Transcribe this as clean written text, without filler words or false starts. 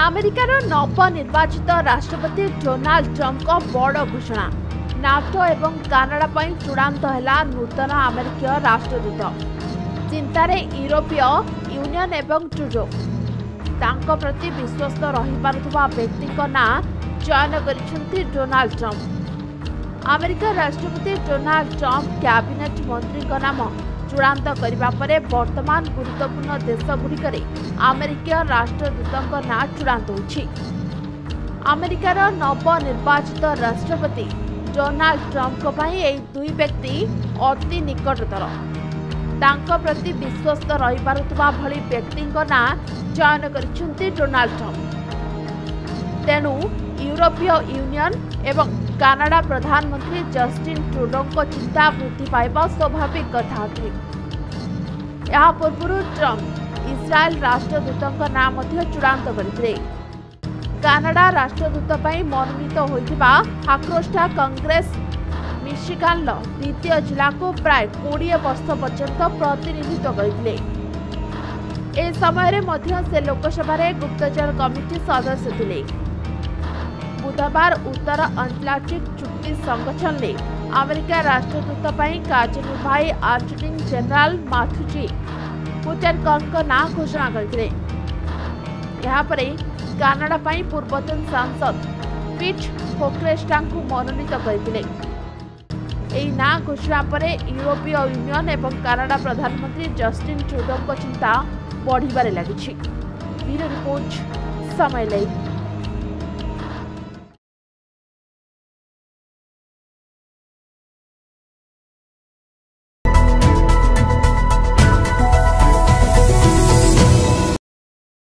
अमेरिकार नवनिर्वाचित राष्ट्रपति डोनाल्ड ट्रंप को बड़ घोषणा। नाटो एवं कानाडा पर चूड़ांत है नूतन अमेरिकीय राष्ट्रदूत। चिंतार यूरोपीय यूनियन एवं ट्रुडो। तांको प्रति विश्वस्त रही पारुथबा व्यक्ति ना चयन करिसेंती डोनाल्ड ट्रंप। अमेरिका राष्ट्रपति डोनाल्ड ट्रंप कैबिनेट मंत्री नाम चूड़ांत करने पर वर्तमान गुरुत्वपूर्ण देशगुड़िकर अमेरिकीय राष्ट्रदूतों ना चूड़ांत होछि। अमेरिकार नवनिर्वाचित राष्ट्रपति डोनाल्ड ट्रंप को दुई व्यक्ति अति निकटतर। तांको प्रति विश्वस्त रही पारुथबा भली व्यक्ति ना चयन करिसेंती डोनाल्ड ट्रंप। तेणु यूरोपीय यूनियन एवं कानाडा प्रधानमंत्री जस्टिन ट्रुडो को चिंता वृद्धि पाइबा स्वाभाविक कथा अटे। या पूर्व ट्रंप इस्राएल राष्ट्रदूतों नाम चूड़ांत करथिले। कानाडा राष्ट्रदूत मनोनीत होइथिबा हाक्रोस्टा कांग्रेस मिशिगान द्वितीय जिला को प्राय 20 वर्ष पर्यंत प्रतिनिधित्व करथिले। ए समय से लोकसभा गुप्तचर कमिटी सदस्य थिले। बुधवार उत्तर अटलांटिक चुक्ति संगठन ने America Rashtradoot कार्यनिर्वाही attorney general Matthew कुटेनकरଙ୍କ नाम घोषणा करथिले। कानाडा पूर्वतन सांसद पीट होक्रेस्टा मनोनीत करथिले। एही ना घोषणा पर यूरोपीय यूनियन एवं कानाडा प्रधानमंत्री जस्टिन ट्रुडो चिंता बढ़िबारे लागिछि। ब्यूरो रिपोर्ट समय लाइव।